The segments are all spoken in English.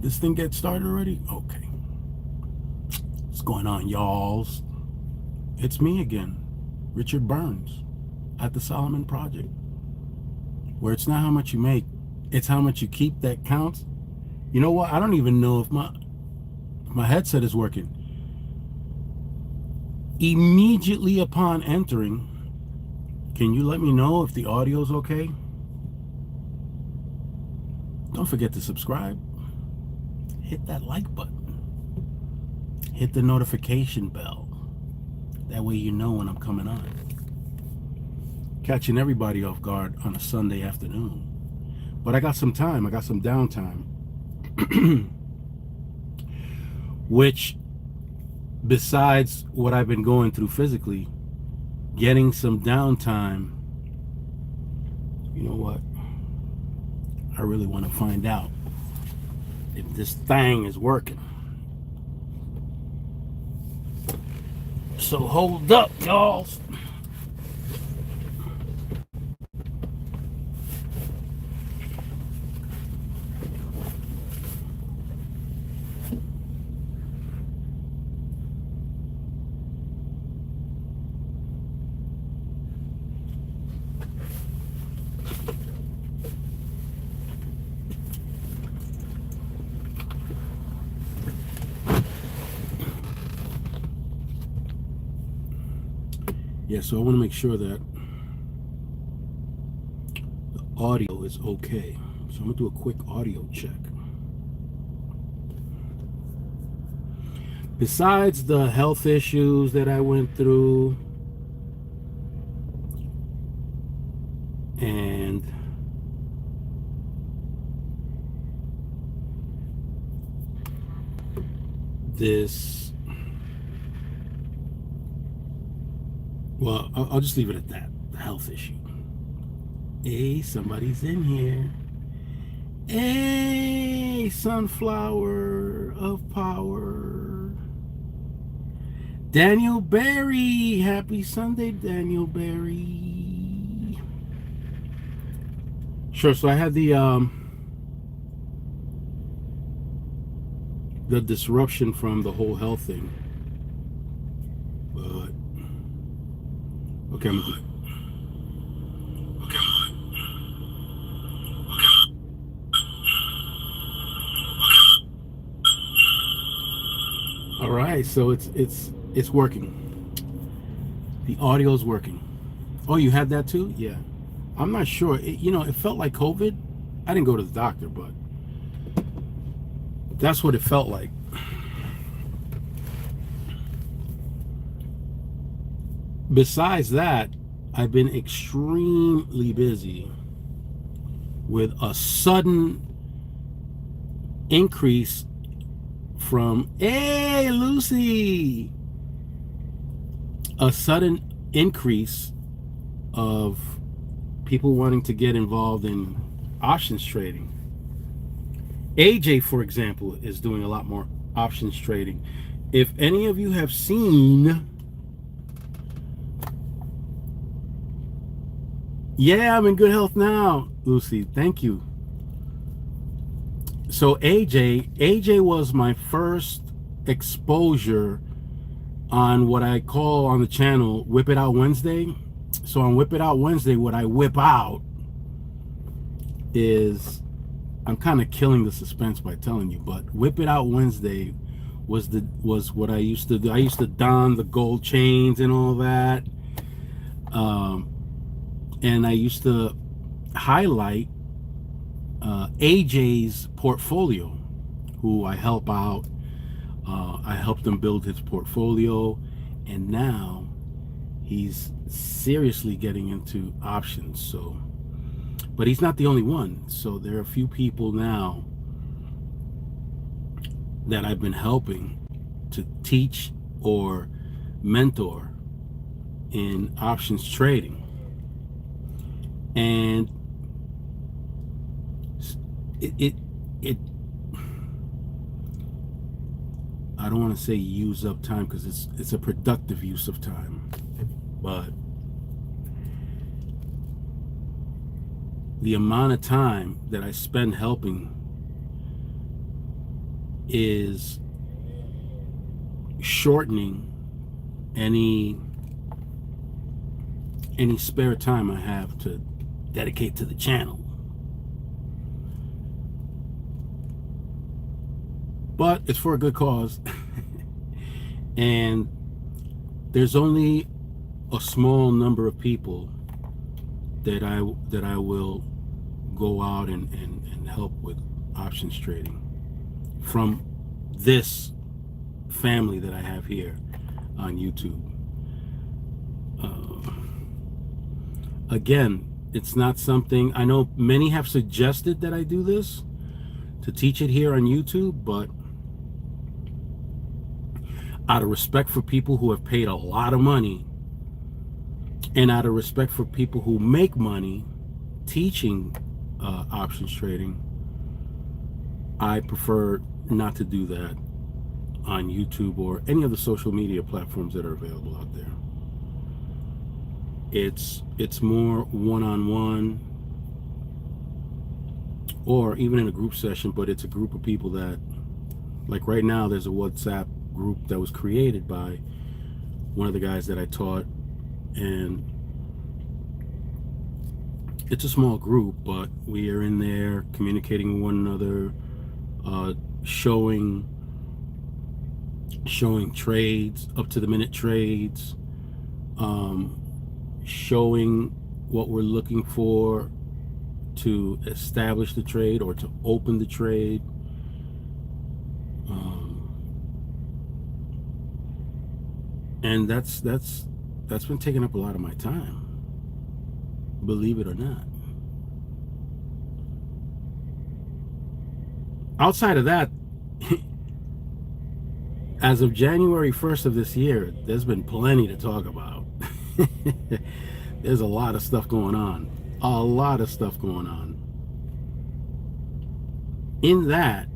this thing get started already? Okay. What's going on, y'alls? It's me again, Richard Burns, at the Solomon Project, where it's not how much you make, it's how much you keep that counts. You know what? I don't even know if my headset is working. Immediately upon entering, can you let me know if the audio is okay? Don't forget to subscribe. Hit that like button. Hit the notification bell. That way you know when I'm coming on. Catching everybody off guard on a Sunday afternoon. But I got some time. I got some downtime. Which, besides what I've been going through physically, getting some downtime, you know what? I really want to find out if this thing is working. So hold up, y'all. Yeah, so I want to make sure that the audio is okay. So I'm going to do a quick audio check. Besides the health issues that I went through and this, well, I'll just leave it at that, the health issue. Hey, somebody's in here. Hey, sunflower of power. Daniel Berry. Happy Sunday, Daniel Berry. Sure, so I had the disruption from the whole health thing. But okay, all right, so it's working. The audio's working. Oh, you had that too? Yeah. I'm not sure. It felt like COVID. I didn't go to the doctor, but that's what it felt like. Besides that, I've been extremely busy with a sudden increase from, hey, Lucy, a sudden increase of people wanting to get involved in options trading. AJ, for example, is doing a lot more options trading. If any of you have seen, yeah, I'm in good health now, Lucy. Thank you. So AJ was my first exposure on what I call on the channel Whip It Out Wednesday. So on Whip It Out Wednesday, what I whip out is, I'm kind of killing the suspense by telling you, but Whip It Out Wednesday was what I used to do. I used to don the gold chains and all that, and I used to highlight AJ's portfolio, who I help out. I helped him build his portfolio, and now he's seriously getting into options. So, but he's not the only one. So there are a few people now that I've been helping to teach or mentor in options trading. And it I don't want to say use up time, because it's a productive use of time, but the amount of time that I spend helping is shortening any spare time I have to dedicate to the channel. But it's for a good cause. And there's only a small number of people that I will go out and help with options trading from this family that I have here on YouTube. Again, it's not something, I know many have suggested that I do this, to teach it here on YouTube, but out of respect for people who have paid a lot of money, and out of respect for people who make money teaching options trading, I prefer not to do that on YouTube or any of the social media platforms that are available out there. It's more one-on-one, or even in a group session, but it's a group of people that, like right now, there's a WhatsApp group that was created by one of the guys that I taught, and it's a small group, but we are in there communicating with one another, showing trades, up to the minute trades, showing what we're looking for to establish the trade or to open the trade. And that's been taking up a lot of my time, believe it or not. Outside of that, as of January 1st of this year, there's been plenty to talk about. There's a lot of stuff going on. A lot of stuff going on. In that,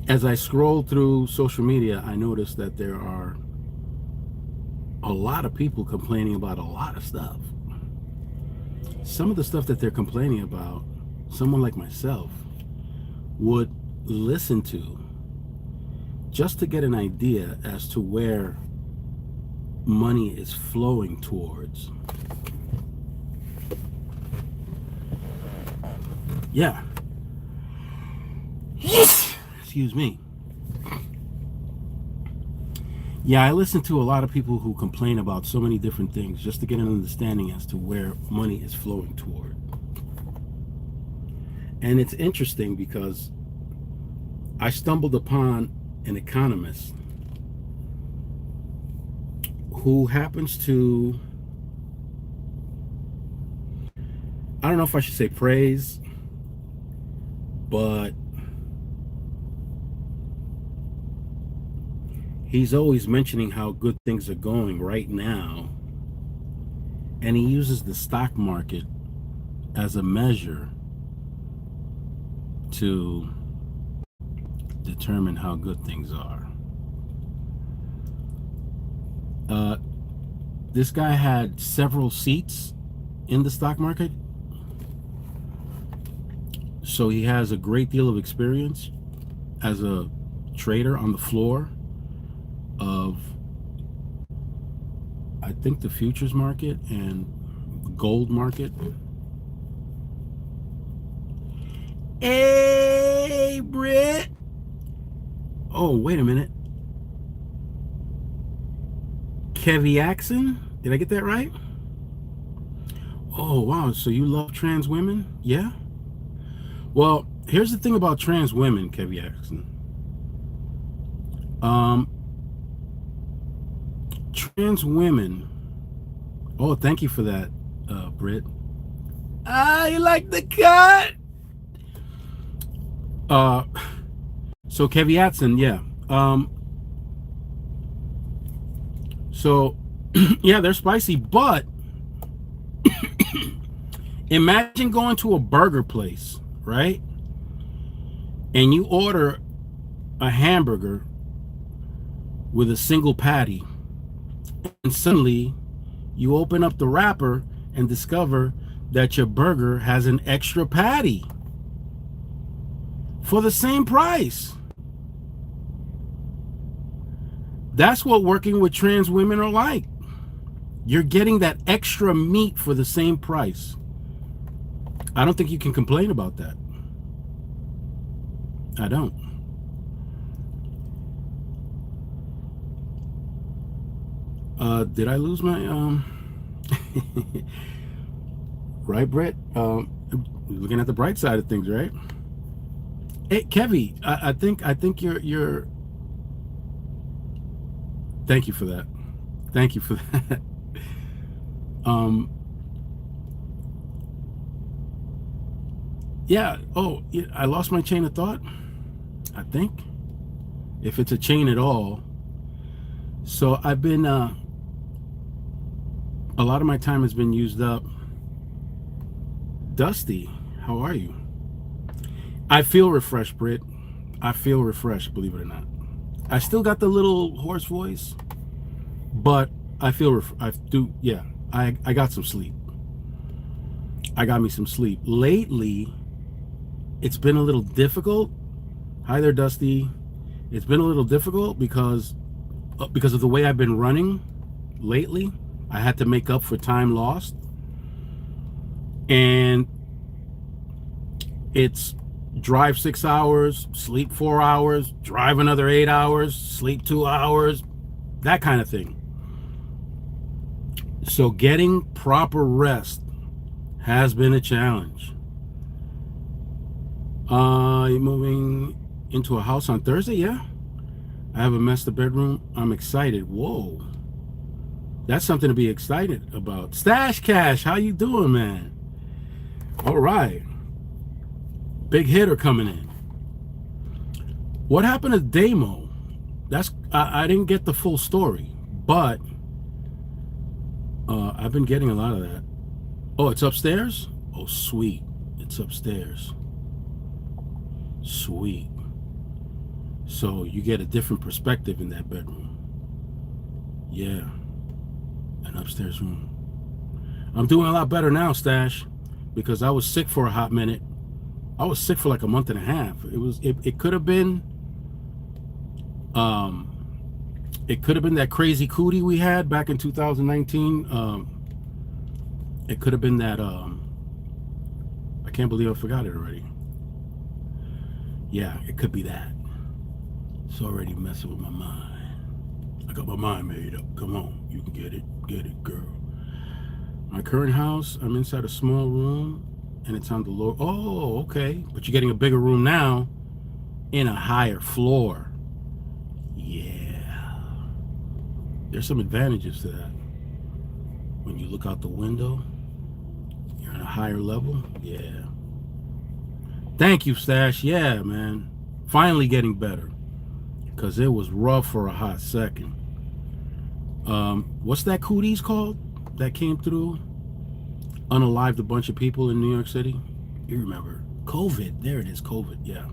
as I scroll through social media, I noticed that there are a lot of people complaining about a lot of stuff. Some of the stuff that they're complaining about, someone like myself would listen to just to get an idea as to where money is flowing towards. Yeah. Excuse me. Yeah, I listen to a lot of people who complain about so many different things just to get an understanding as to where money is flowing toward. And it's interesting because I stumbled upon an economist who happens to, I don't know if I should say praise, but he's always mentioning how good things are going right now, and he uses the stock market as a measure to determine how good things are. This guy had several seats in the stock market, so he has a great deal of experience as a trader on the floor of, I think, the futures market and the gold market. Hey, Britt. Oh, wait a minute. Keviaxon? Did I get that right? Oh, wow. So you love trans women? Yeah? Well, here's the thing about trans women, Keviaxon. Trans women. Oh, thank you for that, Britt. You like the cut? So Keviaxon, yeah. So yeah, they're spicy, but imagine going to a burger place, right? And you order a hamburger with a single patty, and suddenly you open up the wrapper and discover that your burger has an extra patty. for the same price. That's what working with trans women are like. You're getting that extra meat for the same price. I don't think you can complain about that. I don't. Did I lose my right, Brett? Looking at the bright side of things, right? Hey, Kevy, I think you're. Thank you for that. Thank you for that. Yeah. Oh, yeah, I lost my chain of thought. I think, if it's a chain at all. So I've been. A lot of my time has been used up. Dusty, how are you? I feel refreshed, Britt. I feel refreshed, believe it or not. I still got the little hoarse voice, but I feel I do. Yeah, I got some sleep. I got me some sleep. Lately, it's been a little difficult. Hi there, Dusty. It's been a little difficult because of the way I've been running lately. I had to make up for time lost, and it's drive 6 hours, sleep 4 hours, drive another 8 hours, sleep 2 hours, that kind of thing. So getting proper rest has been a challenge. You moving into a house on Thursday? Yeah. I have a master bedroom. I'm excited. Whoa. That's something to be excited about. Stash Cash, how you doing, man? All right. Big hitter coming in. What happened to Damo? I didn't get the full story, but I've been getting a lot of that. Oh, it's upstairs? Oh, sweet. It's upstairs. Sweet. So you get a different perspective in that bedroom. Yeah. An upstairs room. I'm doing a lot better now, Stash, because I was sick for a hot minute. I was sick for like a month and a half. It could have been that crazy cootie we had back in 2019. It could have been that I can't believe I forgot it already. Yeah, it could be that. It's already messing with my mind. I got my mind made up. Come on, you can get it, girl. My current house, I'm inside a small room, and it's on the lower. Oh, okay. But you're getting a bigger room now in a higher floor. Yeah. There's some advantages to that. When you look out the window, you're on a higher level. Yeah. Thank you, Stash. Yeah, man. Finally getting better. Because it was rough for a hot second. What's that cooties called that came through? Unalived a bunch of people in New York City. You remember. COVID. There it is. COVID. Yeah.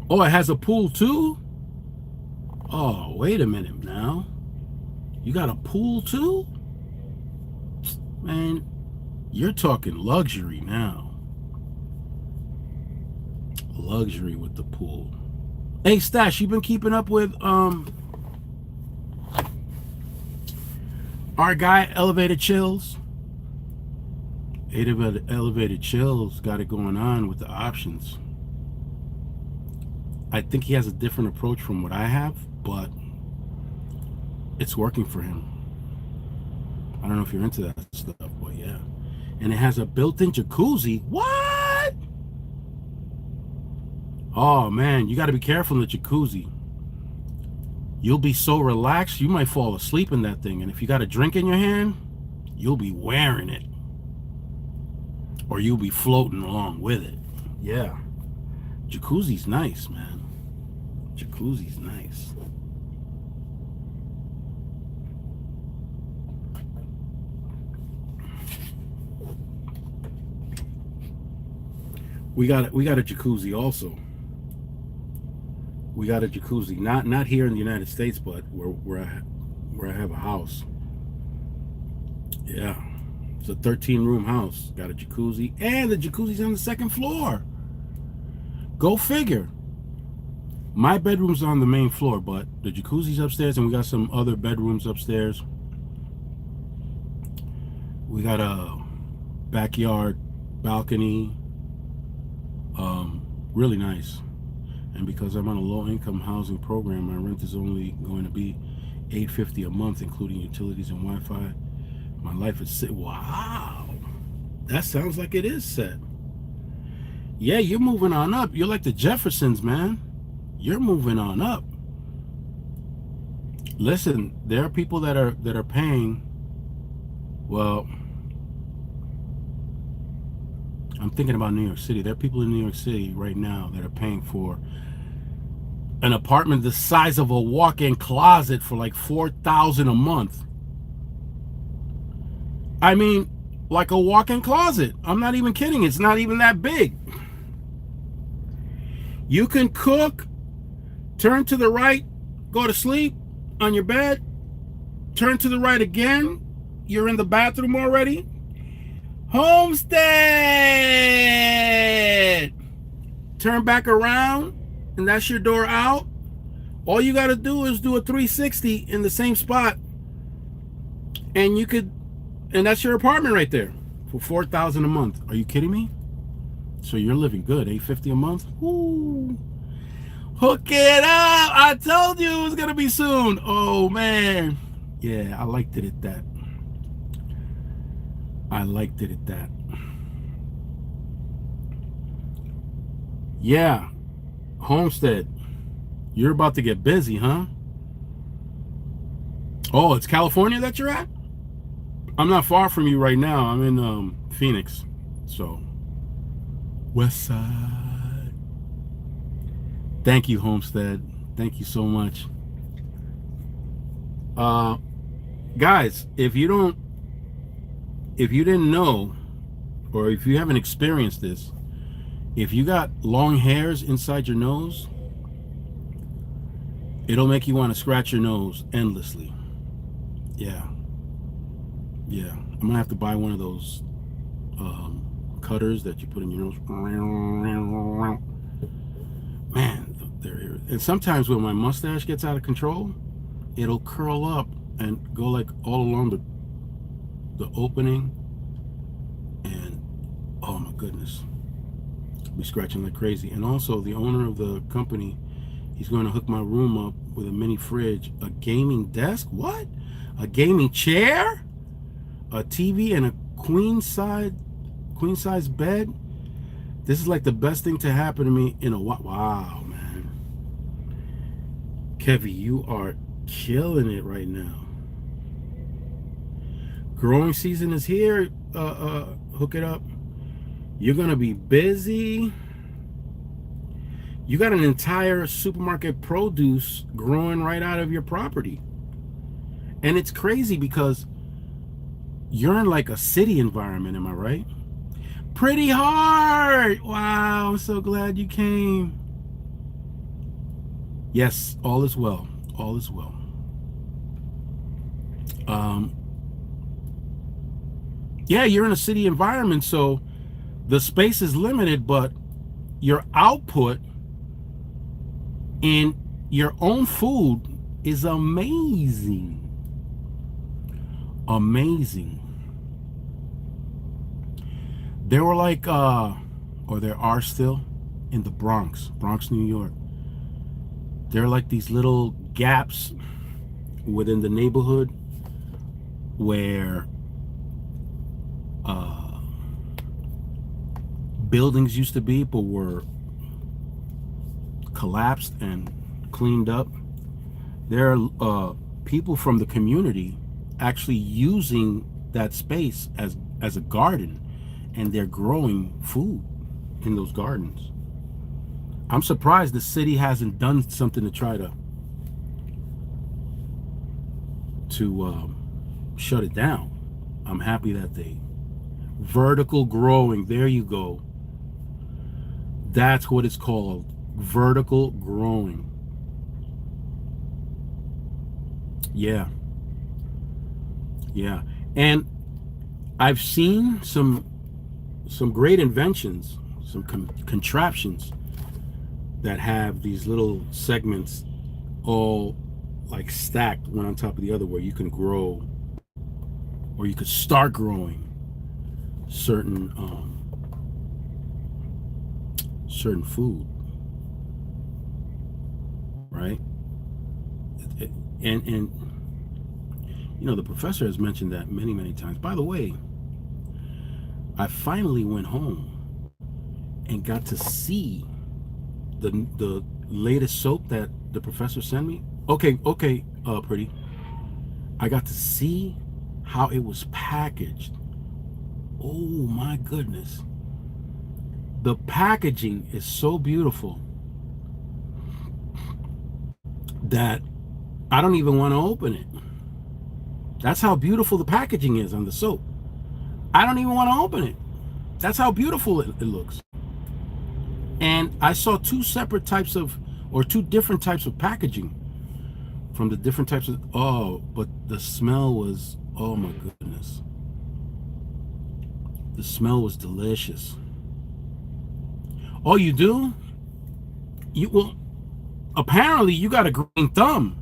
Oh, it has a pool too? Oh, wait a minute now. You got a pool too? Man, you're talking luxury now. Luxury with the pool. Hey, Stash, you been keeping up with our guy Elevated Chills? Elevated Chills got it going on with the options. I think he has a different approach from what I have, but it's working for him. I don't know if you're into that stuff, but yeah. And it has a built-in jacuzzi. What? Oh man, you got to be careful in the jacuzzi. You'll be so relaxed, you might fall asleep in that thing. And if you got a drink in your hand, you'll be wearing it. Or you'll be floating along with it. Yeah. Jacuzzi's nice, man. Jacuzzi's nice. We got a jacuzzi also. We got a jacuzzi, not here in the United States, but where I have a house. Yeah, it's a 13-room house. Got a jacuzzi, and the jacuzzi's on the second floor. Go figure. My bedroom's on the main floor, but the jacuzzi's upstairs, and we got some other bedrooms upstairs. We got a backyard balcony. Really nice. And because I'm on a low-income housing program, my rent is only going to be $850 a month, including utilities and Wi-Fi. My life is set. Wow, that sounds like it is set. Yeah, you're moving on up. You're like the Jeffersons, man. You're moving on up. Listen, there are people that are paying. Well, I'm thinking about New York City. There are people in New York City right now that are paying for an apartment the size of a walk-in closet for like $4,000 a month. I mean, like a walk-in closet. I'm not even kidding. It's not even that big. You can cook, turn to the right, go to sleep on your bed, turn to the right again, you're in the bathroom already. Homestead! Turn back around, and that's your door out. All you got to do is do a 360 in the same spot, and that's your apartment right there for $4,000 a month. Are you kidding me? So you're living good, $850 a month? Woo! Hook it up! I told you it was gonna be soon. Oh man, yeah, I liked it at that. I liked it at that. Yeah, Homestead, you're about to get busy, huh? Oh, it's California that you're at? I'm not far from you right now. I'm in Phoenix, so West Side. Thank you, Homestead. Thank you so much. Guys, if you didn't know, or if you haven't experienced this, if you got long hairs inside your nose, it'll make you want to scratch your nose endlessly. Yeah. I'm gonna have to buy one of those cutters that you put in your nose. Man, and sometimes when my mustache gets out of control, it'll curl up and go like all along the opening, and oh my goodness, I'll be scratching like crazy. And also, the owner of the company, he's going to hook my room up with a mini fridge, a gaming desk, what? A gaming chair, a TV, and a queen size bed. This is like the best thing to happen to me in a while. Wow, man. Kevy, you are killing it right now. Growing season is here. Hook it up. You're gonna be busy. You got an entire supermarket produce growing right out of your property. And it's crazy because you're in like a city environment, am I right? Pretty hard. Wow, I'm so glad you came. Yes, all is well. All is well. Yeah, you're in a city environment, so the space is limited, but your output in your own food is amazing. Amazing. There were like, or there are still, in the Bronx, New York. There are like these little gaps within the neighborhood where buildings used to be, but were collapsed and cleaned up. There are people from the community actually using that space as a garden, and they're growing food in those gardens. I'm surprised the city hasn't done something to try to shut it down. I'm happy that they vertical growing. There you go. That's what it's called, vertical growing. Yeah. And I've seen some great inventions, some contraptions that have these little segments all like stacked one on top of the other, where you can grow, or you could start growing certain certain food, right? It- and the professor has mentioned that many times. By the way, I finally went home and got to see the latest soap that the professor sent me. Okay, pretty. I got to see how it was packaged. Oh my goodness. The packaging is so beautiful that I don't even want to open it. That's how beautiful the packaging is on the soap. I don't even want to open it. That's how beautiful it looks. And I saw two different types of packaging from the different types of, but the smell was, oh my goodness. The smell was delicious. Oh, you do? Well, apparently you got a green thumb.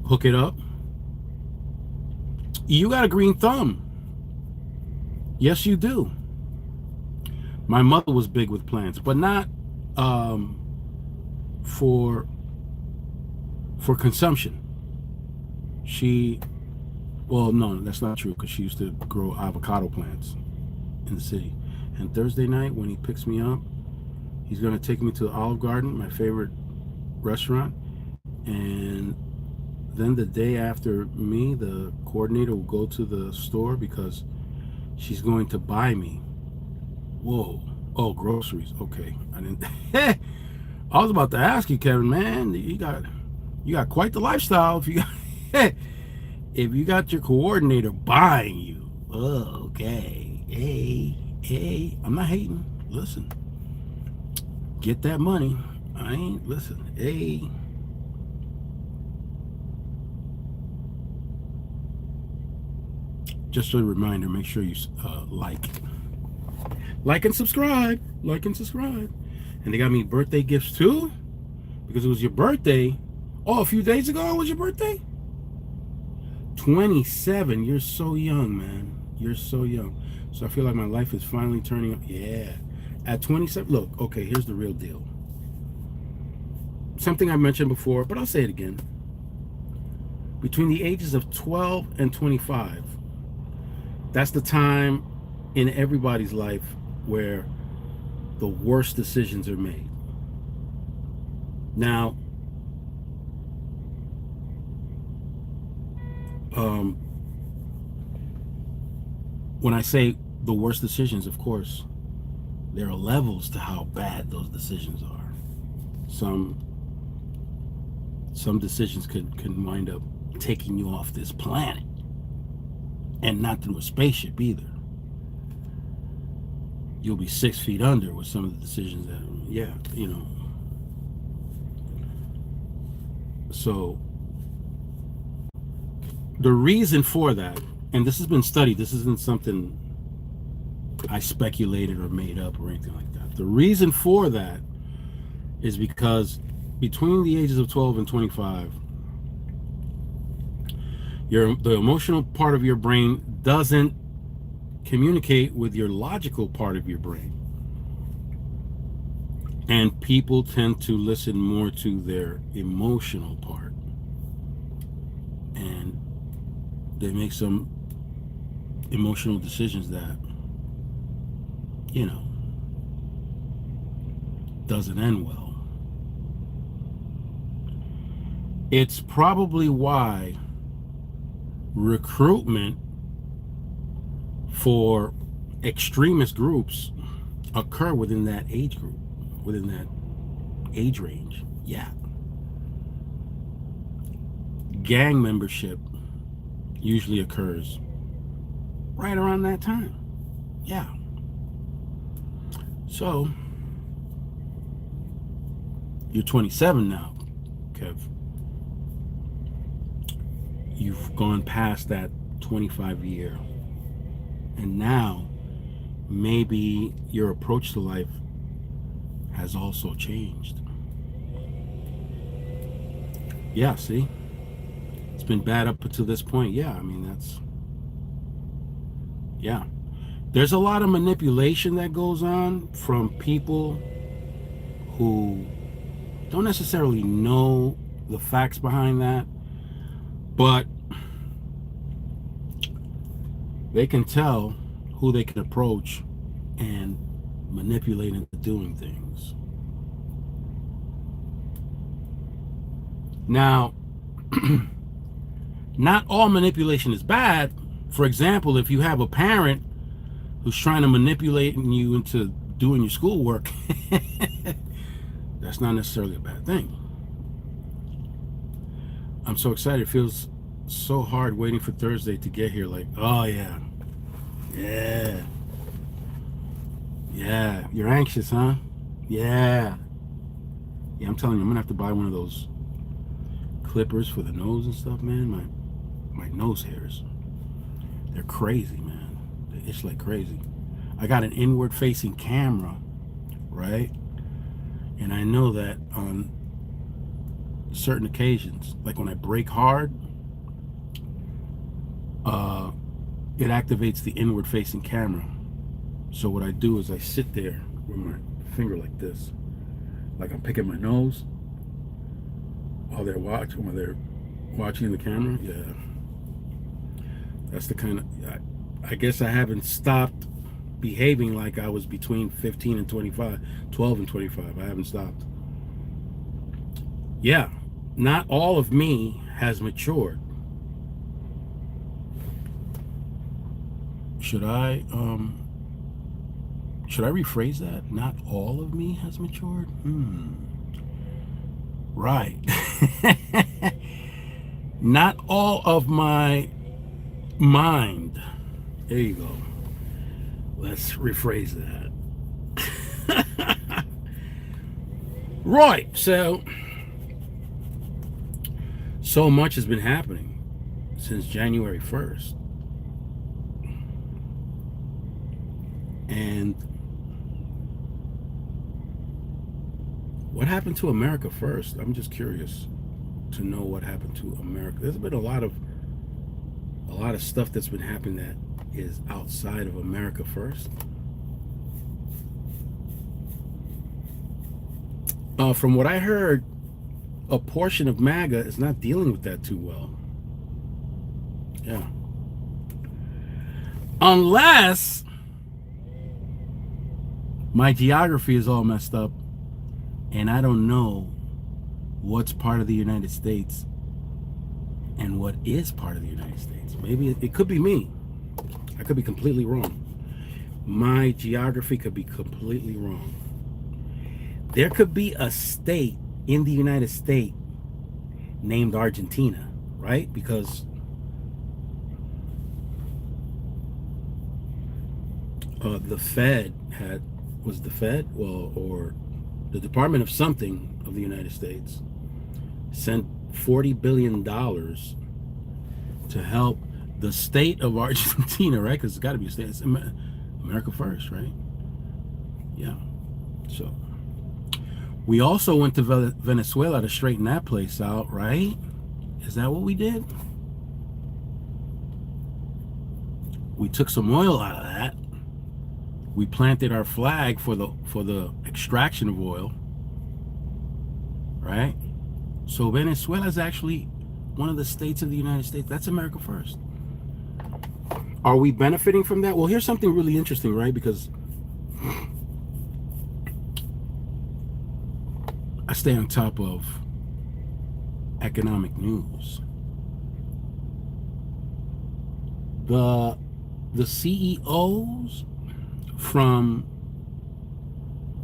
Hook it up. You got a green thumb. Yes, you do. My mother was big with plants, but not um, for consumption. She, well, no, that's not true, because she used to grow avocado plants in the city. And Thursday night, when he picks me up, he's going to take me to Olive Garden, my favorite restaurant. And then the day after me, the coordinator will go to the store because she's going to buy me. Whoa. Oh, groceries. Okay. I didn't. I was about to ask you, Kevin, man, you got quite the lifestyle if you got if you got your coordinator buying you. Oh, okay. Hey, I'm not hating. Listen. Get that money. I ain't listen. Hey. Just a reminder, make sure you like and subscribe. Like and subscribe. And they got me birthday gifts too, because it was your birthday. Oh, a few days ago was your birthday? 27. You're so young, man. You're so young. So I feel like my life is finally turning up. Yeah. At 27, look, okay, here's the real deal. Something I mentioned before, but I'll say it again. Between the ages of 12 and 25, that's the time in everybody's life where the worst decisions are made. Now, when I say the worst decisions, of course, there are levels to how bad those decisions are. Some decisions can wind up taking you off this planet, and not through a spaceship either. You'll be 6 feet under with some of the decisions that, yeah, So the reason for that, and this has been studied, this isn't something I speculated or made up or anything like that. The reason for that is because between the ages of 12 and 25, the emotional part of your brain doesn't communicate with your logical part of your brain. And people tend to listen more to their emotional part. And they make some emotional decisions that, doesn't end well. It's probably why recruitment for extremist groups occur within that age group, within that age range. Yeah. Gang membership usually occurs right around that time. Yeah. So, you're 27 now, Kev. You've gone past that 25 year. And now, maybe your approach to life has also changed. Yeah, see? It's been bad up until this point. Yeah, I mean, yeah. There's a lot of manipulation that goes on from people who don't necessarily know the facts behind that, but they can tell who they can approach and manipulate into doing things. Now, not all manipulation is bad. For example, if you have a parent who's trying to manipulate you into doing your schoolwork, that's not necessarily a bad thing. I'm so excited. It feels so hard waiting for Thursday to get here. Like, oh yeah, yeah, yeah. You're anxious, huh? Yeah. Yeah, I'm telling you, I'm gonna have to buy one of those clippers for the nose and stuff, man. My nose hairs, they're crazy, man. They itch like crazy. I got an inward facing camera, right? And I know that on certain occasions, like when I brake hard, it activates the inward facing camera. So what I do is I sit there with my finger like this, like I'm picking my nose while they're watching the camera. Yeah, that's the kind of, I guess I haven't stopped behaving like I was between 15 and 25, 12 and 25. I haven't stopped. Yeah, not all of me has matured. Should I rephrase that? Not all of me has matured? Right. Not all of my mind. There you go. Let's rephrase that. Right. So much has been happening since January 1st. And what happened to America first? I'm just curious to know what happened to America. There's been a lot of stuff that's been happening that is outside of America first. From what I heard, a portion of MAGA is not dealing with that too well. Yeah. Unless my geography is all messed up and I don't know what's part of the United States and what is part of the United States. Maybe it could be me. I could be completely wrong. My geography could be completely wrong. There could be a state in the United States named Argentina, right? Because the Fed or the Department of something of the United States sent $40 billion to help the state of Argentina, right? Because it's got to be a state. It's America first, right? Yeah. So we also went to Venezuela to straighten that place out, right? Is that what we did? We took some oil out of that. We planted our flag for the extraction of oil, right? So Venezuela is actually one of the states of the United States. That's America first. Are we benefiting from that? Well, here's something really interesting, right? Because I stay on top of economic news. The CEOs from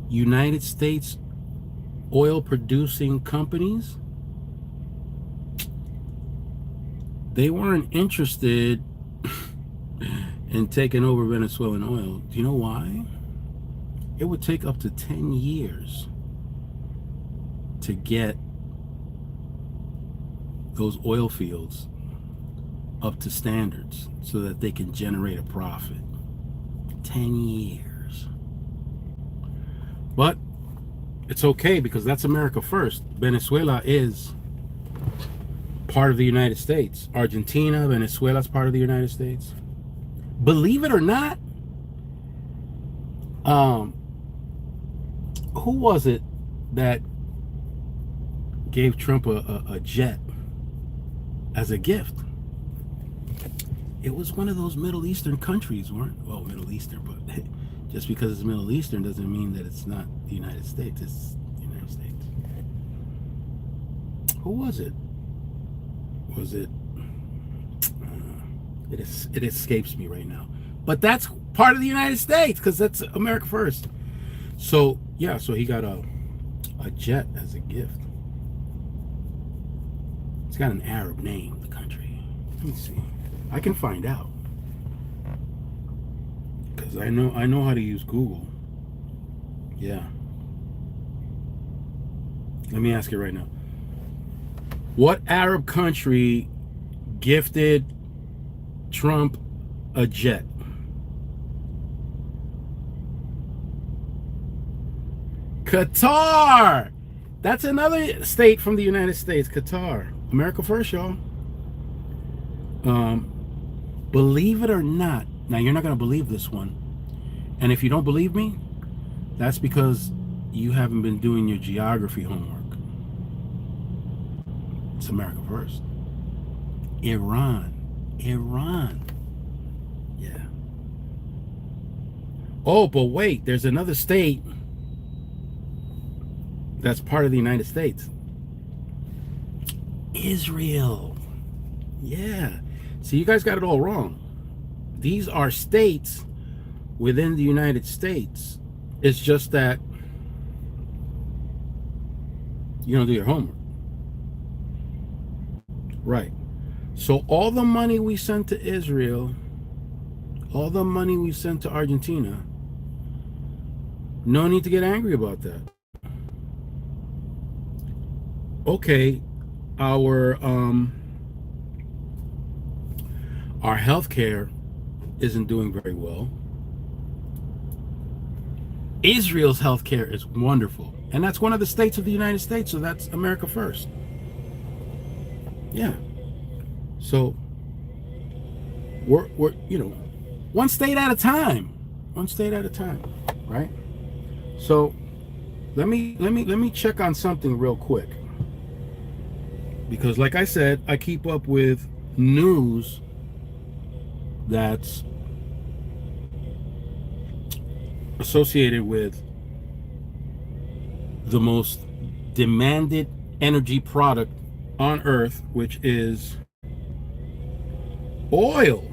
United States oil producing companies, they weren't interested in taking over Venezuelan oil. Do you know why? It would take up to 10 years to get those oil fields up to standards so that they can generate a profit. 10 years. But It's okay because that's America first. Venezuela is part of the United States. Argentina, Venezuela is part of the United States. Believe it or not, who was it that gave Trump a jet as a gift? It was one of those Middle Eastern countries, weren't? Well, Middle Eastern, but just because it's Middle Eastern doesn't mean that it's not the United States. It's the United States. Who was it? Was it? It escapes me right now. But that's part of the United States because that's America first. So yeah, so he got a jet as a gift. It's got an Arab name, the country. Let me see. I can find out because I know how to use Google. Yeah. Let me ask you right now. What Arab country gifted Trump a jet? Qatar. That's another state from the United States. Qatar. America first, y'all. Believe it or not, now you're not going to believe this one. And if you don't believe me, that's because you haven't been doing your geography homework. It's America first. Iran. Yeah. Oh, but wait, there's another state that's part of the United States. Israel. Yeah. See, you guys got it all wrong. These are states within the United States. It's just that you don't do your homework. Right. So all the money we sent to Israel, all the money we sent to Argentina, no need to get angry about that. Okay, our healthcare isn't doing very well. Israel's healthcare is wonderful, and that's one of the states of the United States, so that's America first. Yeah. So we're one state at a time. One state at a time, right? So let me check on something real quick. Because like I said, I keep up with news that's associated with the most demanded energy product on earth, which is oils.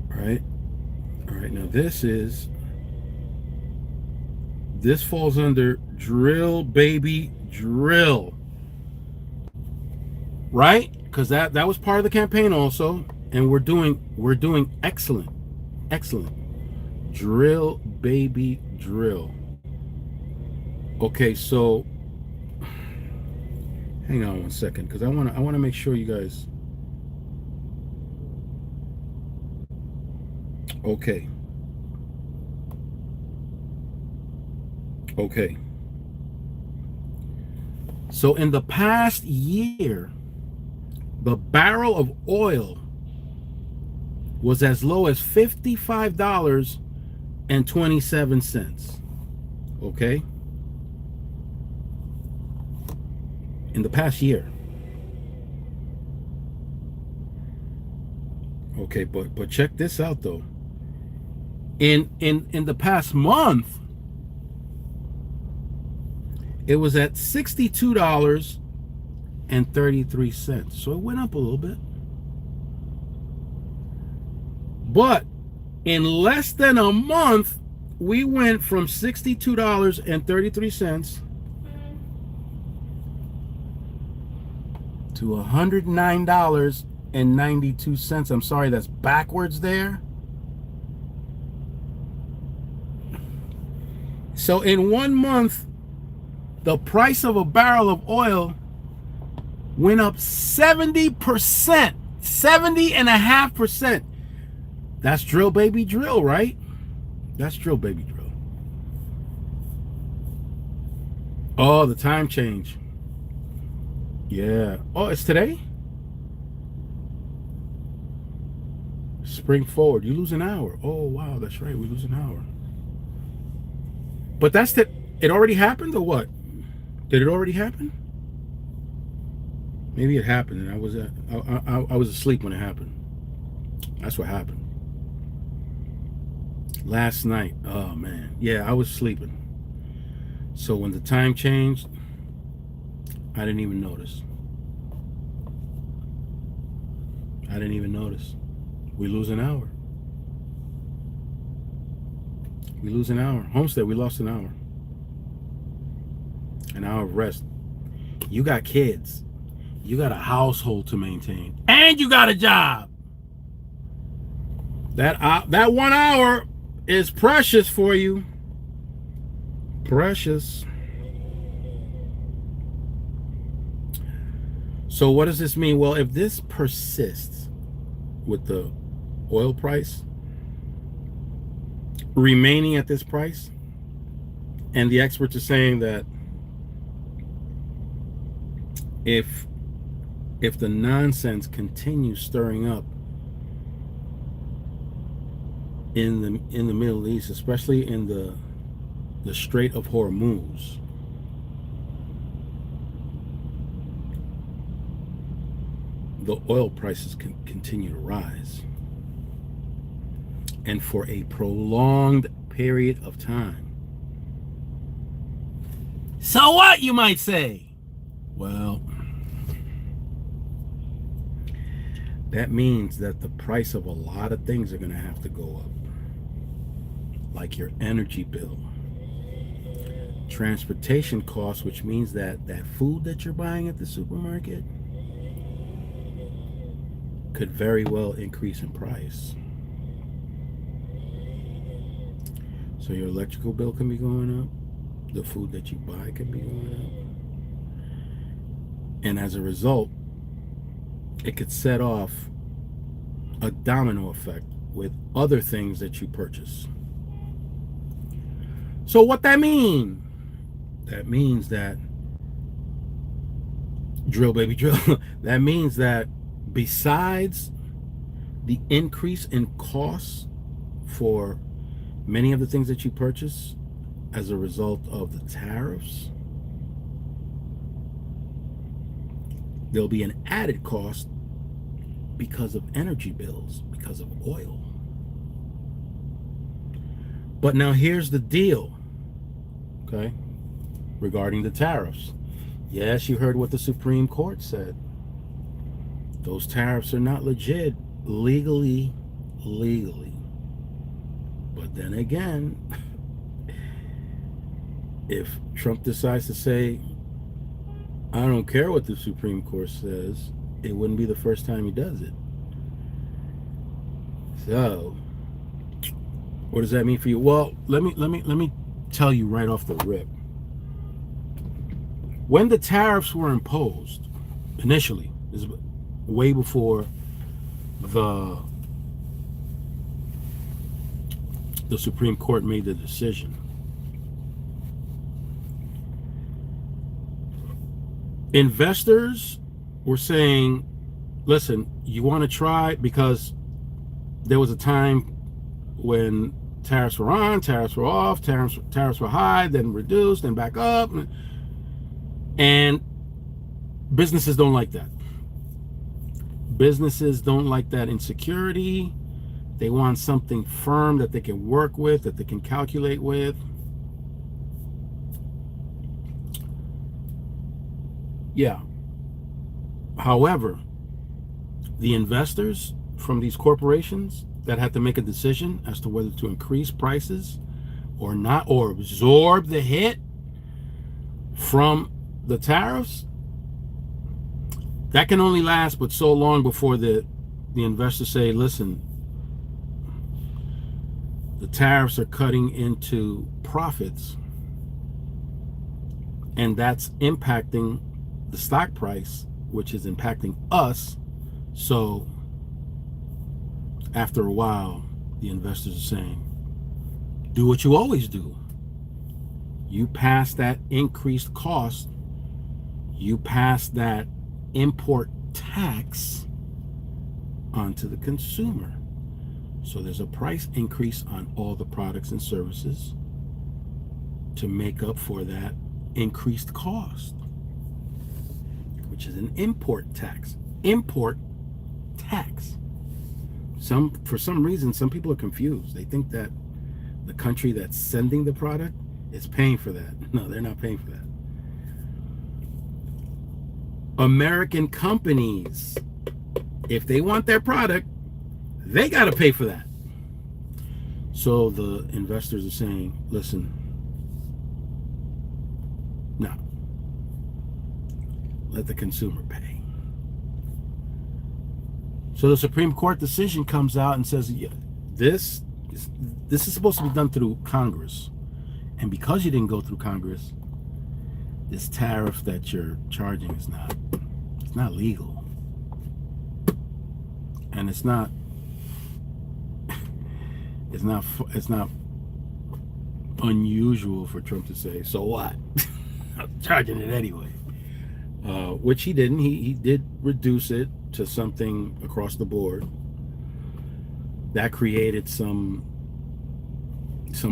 Right. All right, now this falls under drill, baby, drill. Right? Because that was part of the campaign also, and we're doing excellent. Drill, baby, drill. Okay, so hang on one second, because I want to make sure you guys. Okay. So in the past year, the barrel of oil was as low as $55.27. Okay? In the past year. Okay, but check this out though. In the past month, it was at $62.33. So it went up a little bit. But in less than a month, we went from $62.33 to $109.92. I'm sorry, that's backwards there. So in 1 month, the price of a barrel of oil went up 70%, 70.5%. That's drill baby drill, right? That's drill baby drill. Oh, the time change. Yeah. Oh, it's today? Spring forward. You lose an hour. Oh, wow. That's right. We lose an hour. But that's the. It already happened or what? Did it already happen? Maybe it happened and I was asleep when it happened. That's what happened. Last night. Oh, man. Yeah, I was sleeping. So when the time changed, I didn't even notice. I didn't even notice. We lose an hour. We lose an hour. Homestead, we lost an hour. An hour of rest. You got kids. You got a household to maintain. And you got a job. That 1 hour is precious for you. Precious. So what does this mean? Well, if this persists with the oil price remaining at this price, and the experts are saying that if the nonsense continues stirring up in the Middle East, especially in the Strait of Hormuz, the oil prices can continue to rise, and for a prolonged period of time. So what, you might say? Well, that means that the price of a lot of things are going to have to go up, like your energy bill, transportation costs, which means that food that you're buying at the supermarket could very well increase in price. So your electrical bill can be going up, the food that you buy could be going up, and as a result, it could set off a domino effect with other things that you purchase. So what that mean? That means that, drill baby drill, that means that besides the increase in costs for many of the things that you purchase as a result of the tariffs, there'll be an added cost because of energy bills, because of oil. But now here's the deal, okay, regarding the tariffs. Yes, you heard what the Supreme Court said. Those tariffs are not legit legally. But then again, if Trump decides to say, I don't care what the Supreme Court says, it wouldn't be the first time he does it. So, what does that mean for you? Well, let me tell you right off the rip. When the tariffs were imposed initially, this is way before the Supreme Court made the decision, investors were saying, listen, you want to try, because there was a time when tariffs were on, tariffs were off, tariffs were high, then reduced, then back up, and businesses don't like that. Businesses don't like that insecurity. They want something firm that they can work with, that they can calculate with. Yeah. However, the investors from these corporations that had to make a decision as to whether to increase prices or not, or absorb the hit from the tariffs, that can only last but so long before the investors say, listen, the tariffs are cutting into profits, and that's impacting the stock price, which is impacting us. So after a while, the investors are saying, do what you always do. You pass that increased cost, you pass that import tax onto the consumer. So there's a price increase on all the products and services to make up for that increased cost, which is an import tax. Import tax. For some reason, some people are confused. They think that the country that's sending the product is paying for that. No, they're not paying for that. American companies, if they want their product, they got to pay for that. So the investors are saying, listen, no, let the consumer pay. So the Supreme Court decision comes out and says, yeah, this is supposed to be done through Congress. And because you didn't go through Congress, this tariff that you're charging is not legal. And it's not unusual for Trump to say, so what? I'm charging it anyway. Which he didn't. He did reduce it to something across the board. That created some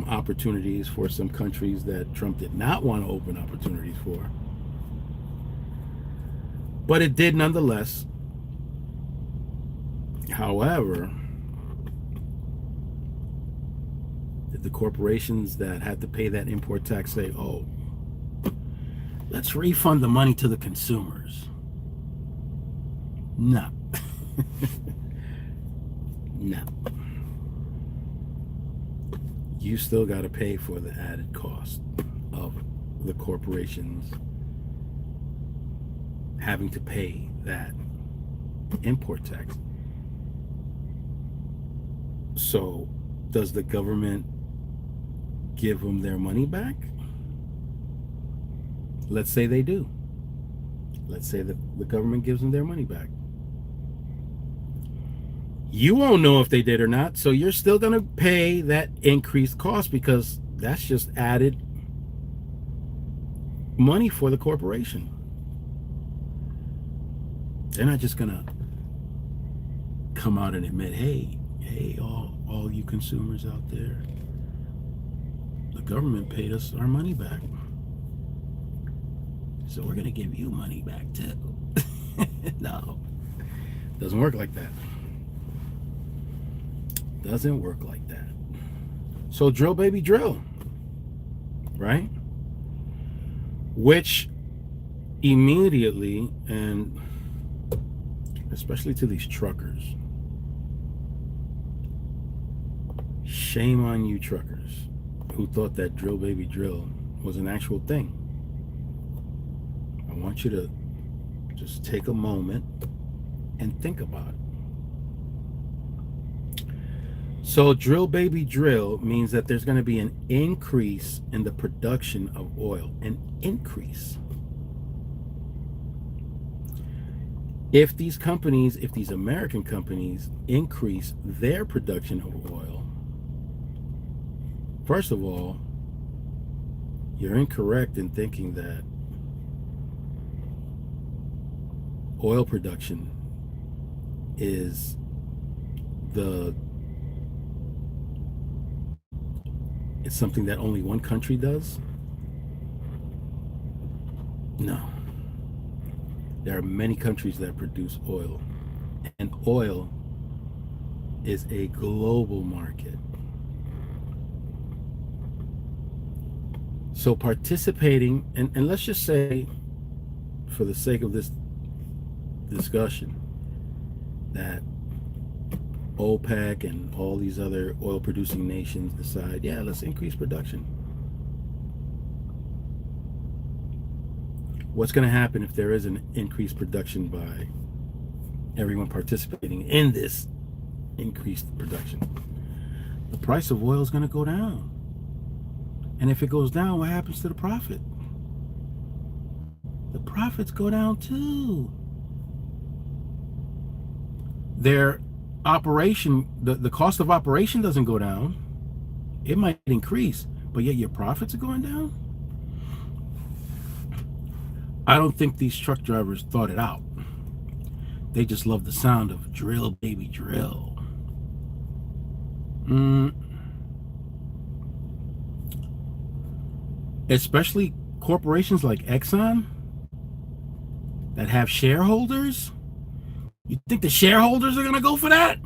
opportunities for some countries that Trump did not want to open opportunities for. But it did nonetheless. However, did the corporations that had to pay that import tax say, oh, let's refund the money to the consumers? No. No. You still got to pay for the added cost of the corporations having to pay that import tax. So, does the government give them their money back? Let's say they do. Let's say that the government gives them their money back. You won't know if they did or not, so you're still going to pay that increased cost because that's just added money for the corporation. They're not just going to come out and admit, hey, all you consumers out there, the government paid us our money back, so we're going to give you money back too. No, doesn't work like that. Doesn't work like that. So drill, baby, drill. Right? Which immediately, and especially to these truckers, shame on you truckers who thought that drill, baby, drill was an actual thing. I want you to just take a moment and think about it. So drill, baby, drill means that there's going to be an increase in the production of oil. An increase. If these American companies increase their production of oil, first of all, you're incorrect in thinking that oil production is it's something that only one country does. No. There are many countries that produce oil, and oil is a global market. So participating, and let's just say, for the sake of this discussion, that OPEC and all these other oil producing nations decide, yeah, let's increase production. What's going to happen if there is an increased production by everyone participating in this increased production? The price of oil is going to go down. And if it goes down, what happens to the profit? The profits go down too. There operation, the cost of operation doesn't go down. It might increase, but yet your profits are going down. I don't think these truck drivers thought it out. They just love the sound of drill, baby, drill. Especially corporations like Exxon that have shareholders. You think the shareholders are going to go for that?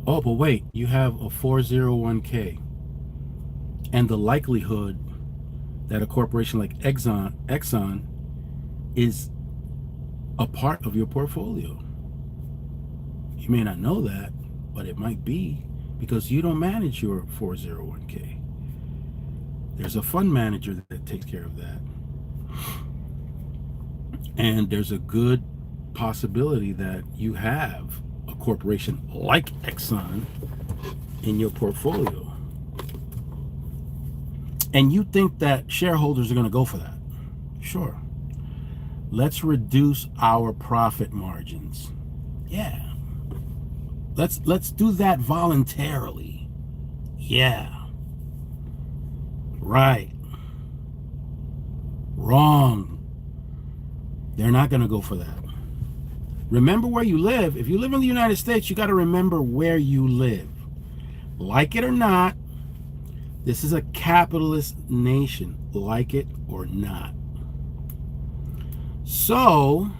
Oh, but wait, you have a 401k. And the likelihood that a corporation like Exxon is a part of your portfolio. You may not know that, but it might be, because you don't manage your 401k. There's a fund manager that takes care of that. And there's a good possibility that you have a corporation like Exxon in your portfolio. And you think that shareholders are going to go for that. Sure. Let's reduce our profit margins. Yeah. Let's do that voluntarily. Yeah. Right. Wrong. They're not going to go for that. Remember where you live. If you live in the United States, you got to remember where you live. Like it or not, this is a capitalist nation. Like it or not. So,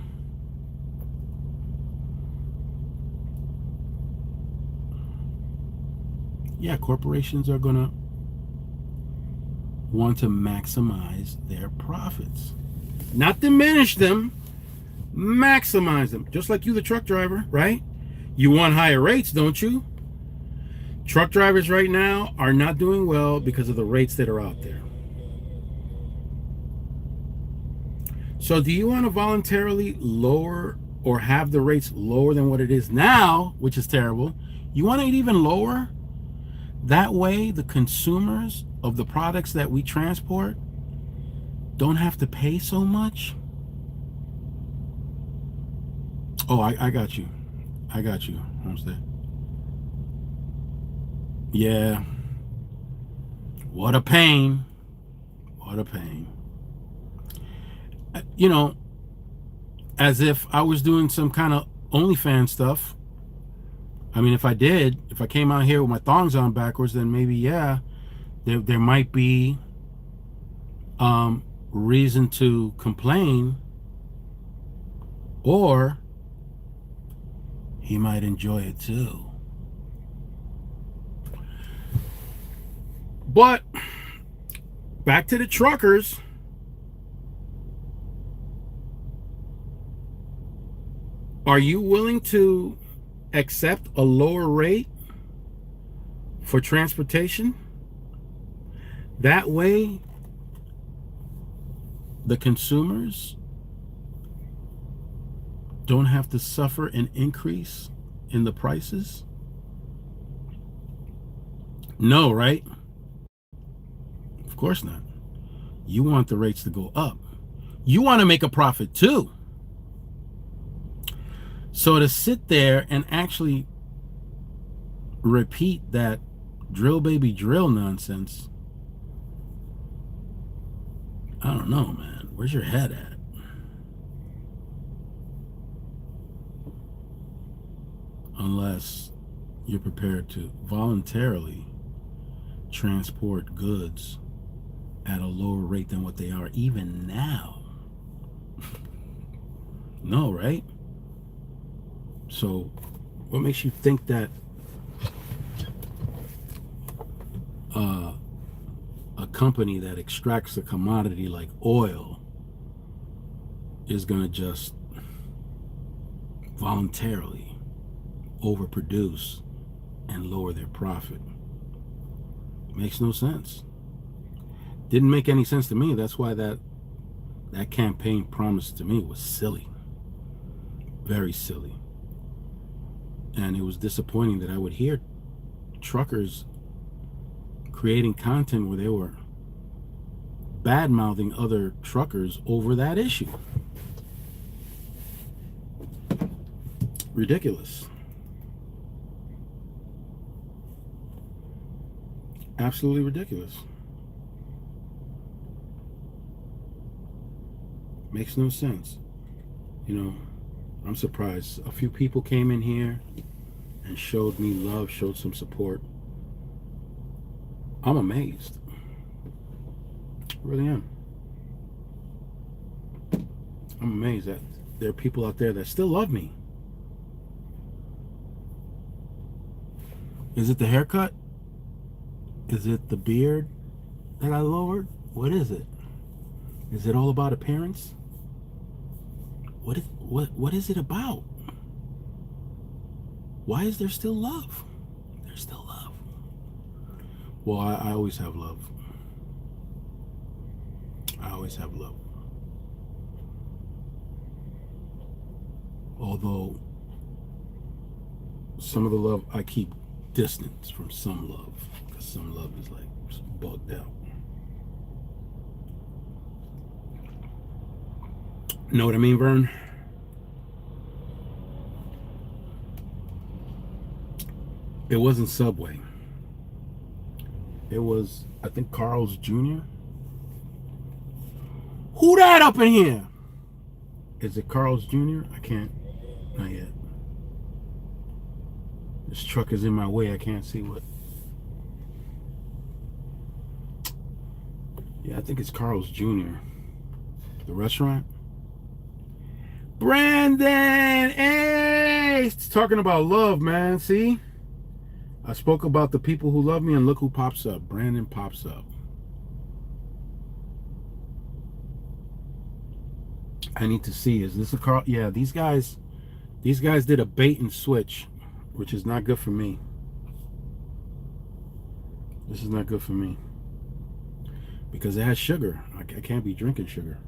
yeah, corporations are going to want to maximize their profits. Not diminish them, maximize them. Just like you, the truck driver, right? You want higher rates, don't you? Truck drivers right now are not doing well because of the rates that are out there. So do you want to voluntarily lower or have the rates lower than what it is now, which is terrible? You want it even lower? That way the consumers of the products that we transport don't have to pay so much. Oh, I got you. I got you, Homestead. Yeah. What a pain. What a pain. You know, as if I was doing some kind of OnlyFans stuff. I mean, if I came out here with my thongs on backwards, then maybe, yeah, there might be reason to complain, or he might enjoy it too. But back to the truckers. Are you willing to accept a lower rate for transportation? That way, the consumers don't have to suffer an increase in the prices? No, right? Of course not. You want the rates to go up. You want to make a profit too. So to sit there and actually repeat that drill baby drill nonsense, I don't know, man. Where's your head at? Unless you're prepared to voluntarily transport goods at a lower rate than what they are even now. No, right? So what makes you think that a company that extracts a commodity like oil is going to just voluntarily overproduce and lower their profit? Makes no sense. Didn't make any sense to me. That's why that campaign promise to me was silly. Very silly. And it was disappointing that I would hear truckers creating content where they were bad-mouthing other truckers over that issue. ridiculous. Absolutely ridiculous. Makes no sense. You know, I'm surprised. A few people came in here and showed me love, showed some support. I'm amazed. I really am. I'm amazed that there are people out there that still love me. Is it the haircut? Is it the beard that I lowered? What is it? Is it all about appearance? What is it about? Why is there still love? There's still love. Well, I always have love. I always have love. Although some of the love I keep distance from some love, because some love is like bugged out. Know what I mean, Vern? It wasn't Subway. It was, I think, Carl's Jr. Who that up in here? Is it Carl's Jr.? I can't. Not yet. This truck is in my way. I can't see what. Yeah, I think it's Carl's Jr. The restaurant. Brandon! Hey! It's talking about love, man. See? I spoke about the people who love me, and look who pops up. Brandon pops up. I need to see. Is this a Carl? Yeah, these guys did a bait and switch, which is not good for me. This is not good for me. Because it has sugar. I can't be drinking sugar.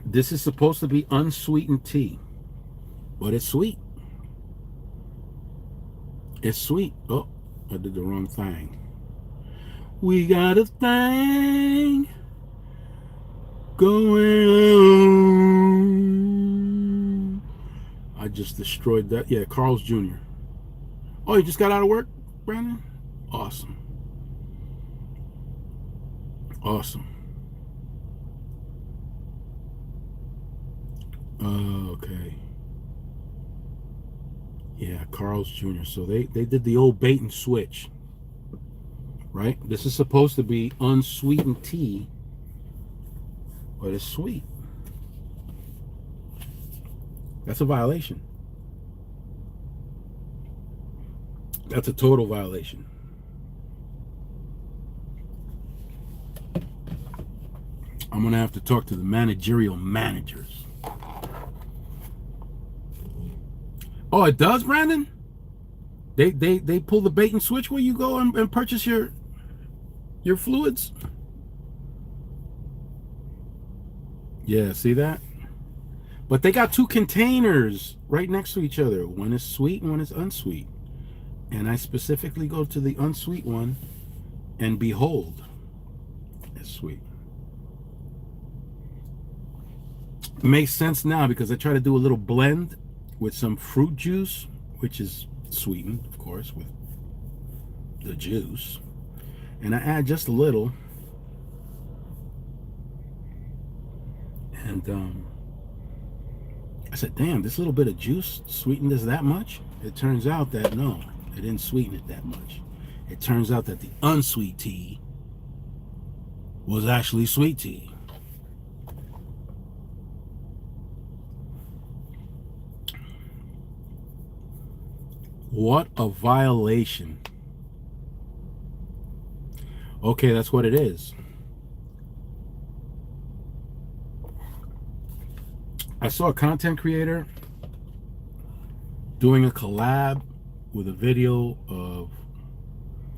This is supposed to be unsweetened tea, but it's sweet. It's sweet. Oh, I did the wrong thing. We got a thing going on. I just destroyed that. Yeah, Carl's Jr. Oh, you just got out of work, Brandon? Awesome. Awesome. Okay. Yeah, Carl's Jr. So they did the old bait and switch. Right? This is supposed to be unsweetened tea, but it's sweet. That's a violation. That's a total violation. I'm gonna have to talk to the managerial managers. Oh, it does, Brandon? They pull the bait and switch where you go and purchase your fluids? Yeah, see that? But they got two containers right next to each other. One is sweet and one is unsweet. And I specifically go to the unsweet one, and behold, it's sweet. It makes sense now because I try to do a little blend with some fruit juice, which is sweetened, of course, with the juice. And I add just a little. And I said, damn, this little bit of juice sweetened this that much? It turns out that no, it didn't sweeten it that much. It turns out that the unsweet tea was actually sweet tea. What a violation. Okay, that's what it is. I saw a content creator doing a collab with a video of,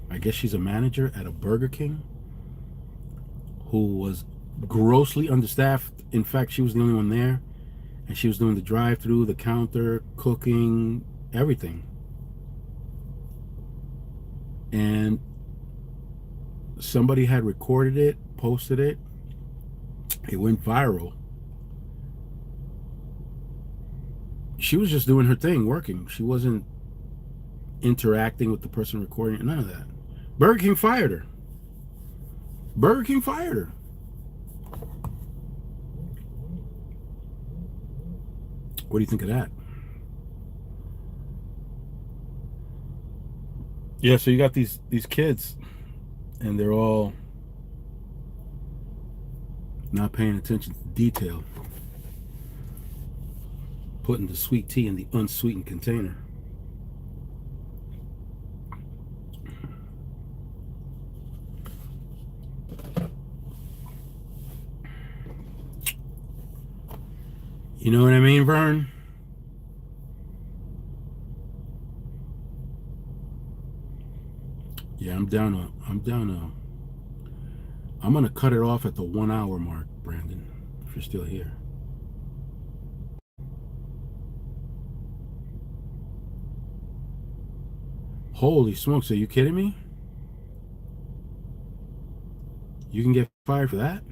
I guess she's a manager at a Burger King, who was grossly understaffed. In fact, she was the only one there, and she was doing the drive-through, the counter, cooking, everything. And somebody had recorded it, posted it. It went viral. She was just doing her thing, working. She wasn't interacting with the person recording. None of that. Burger King fired her. Burger King fired her. What do you think of that? Yeah, so you got these kids, and they're all not paying attention to detail, putting the sweet tea in the unsweetened container. You know what I mean, Vern? Yeah, I'm gonna cut it off at the 1 hour mark, Brandon, if you're still here. Holy smokes, are you kidding me? You can get fired for that?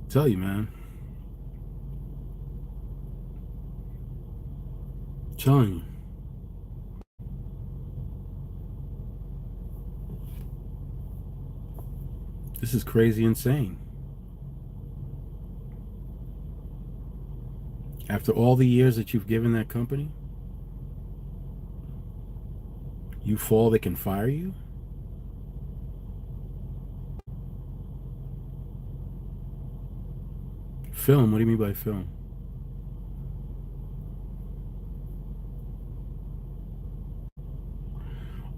Tell you, man. Telling you. This is crazy insane. After all the years that you've given that company, you fall, they can fire you? Film? What do you mean by film?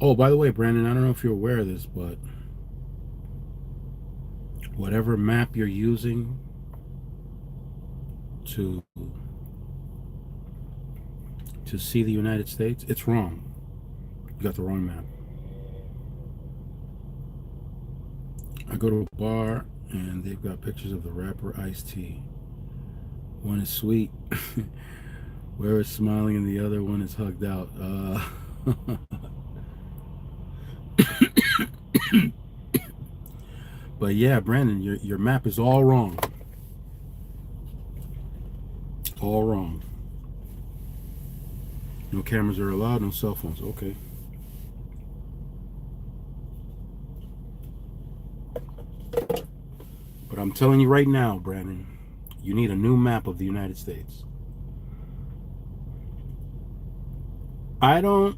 Oh, by the way, Brandon, I don't know if you're aware of this, but whatever map you're using to see the United States, it's wrong. You got the wrong map. I go to a bar and they've got pictures of the rapper Ice-T. One is sweet, where it's smiling, and the other one is hugged out. But yeah, Brandon, your map is all wrong. All wrong. No cameras are allowed, no cell phones. Okay. But I'm telling you right now, Brandon, you need a new map of the United States. I don't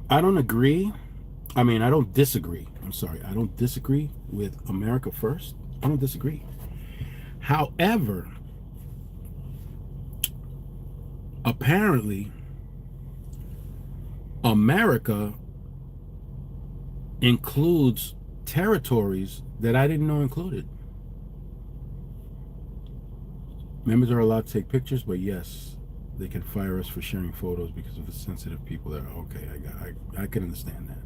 agree. I mean, I don't disagree. I'm sorry. I don't disagree with America First. I don't disagree. However, apparently, America includes territories that I didn't know included. Members are allowed to take pictures, but yes, they can fire us for sharing photos because of the sensitive people there. Okay, I can understand that.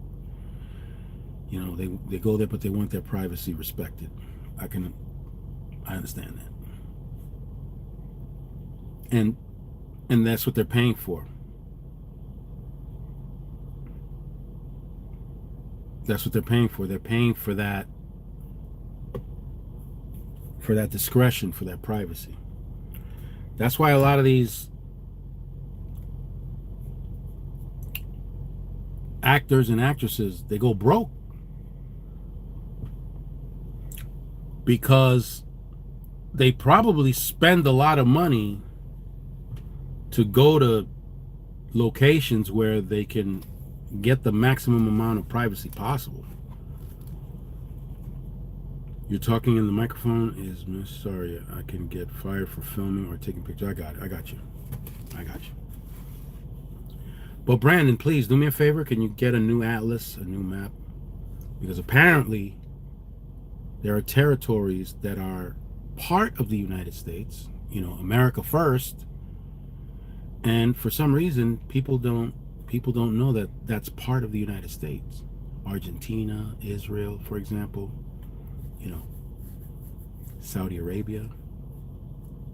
You know, they go there, but they want their privacy respected. I understand that. And that's what they're paying for. That's what they're paying for. They're paying for that discretion, for that privacy. That's why a lot of these actors and actresses, they go broke, because they probably spend a lot of money to go to locations where they can get the maximum amount of privacy possible. You're talking in the microphone is Miss. Sorry, I can get fired for filming or taking pictures. I got it. I got you. But Brandon, please do me a favor. Can you get a new atlas, a new map? Because apparently there are territories that are part of the United States. You know, America First. And for some reason, people don't know that that's part of the United States. Argentina, Israel, for example, you know, Saudi Arabia.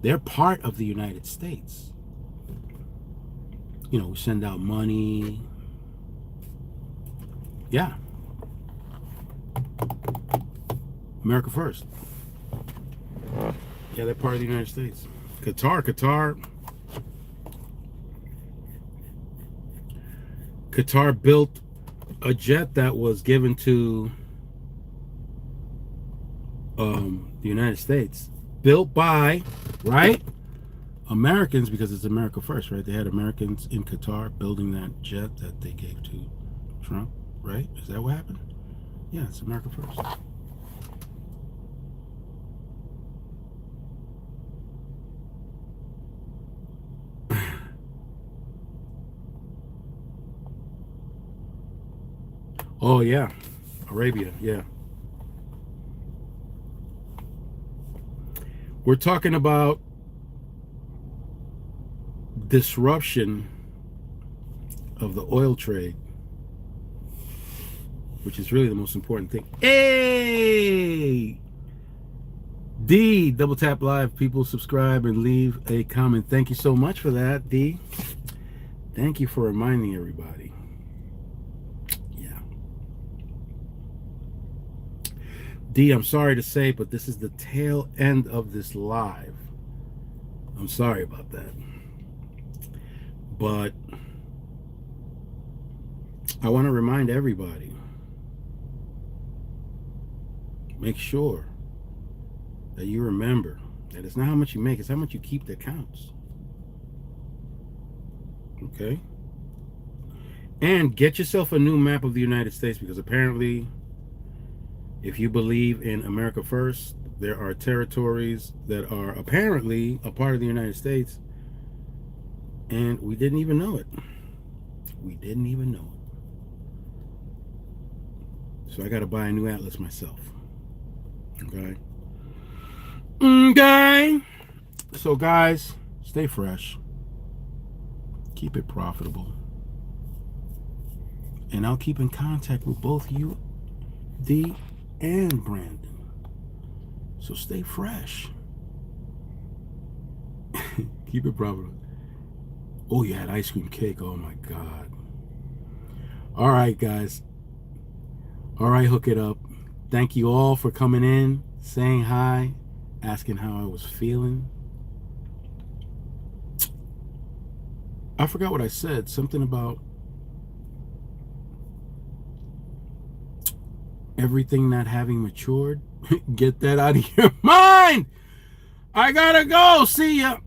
They're part of the United States. You know, we send out money. Yeah. America First. Yeah, they're part of the United States. Qatar built a jet that was given to the United States, built by, right, Americans, because it's America first, right? They had Americans in Qatar building that jet that they gave to Trump, right? Is that what happened? Yeah, it's America first. Oh yeah, Arabia, yeah. We're talking about disruption of the oil trade, which is really the most important thing. Hey! D, double tap live. People subscribe and leave a comment. Thank you so much for that, D. Thank you for reminding everybody. Yeah. D, I'm sorry to say, but this is the tail end of this live. I'm sorry about that. But I want to remind everybody, make sure that you remember that it's not how much you make, it's how much you keep that counts. Okay? And get yourself a new map of the United States, because apparently, if you believe in America first, there are territories that are apparently a part of the United States, and we didn't even know it. We didn't even know it. So I got to buy a new atlas myself. Okay? Okay? So guys, stay fresh. Keep it profitable. And I'll keep in contact with both you, D, and Brandon. So stay fresh. Keep it profitable. Oh, you had ice cream cake. Oh my God. All right, guys. All right, hook it up. Thank you all for coming in, saying hi, asking how I was feeling. I forgot what I said. Something about everything not having matured. Get that out of your mind. I gotta go. See ya.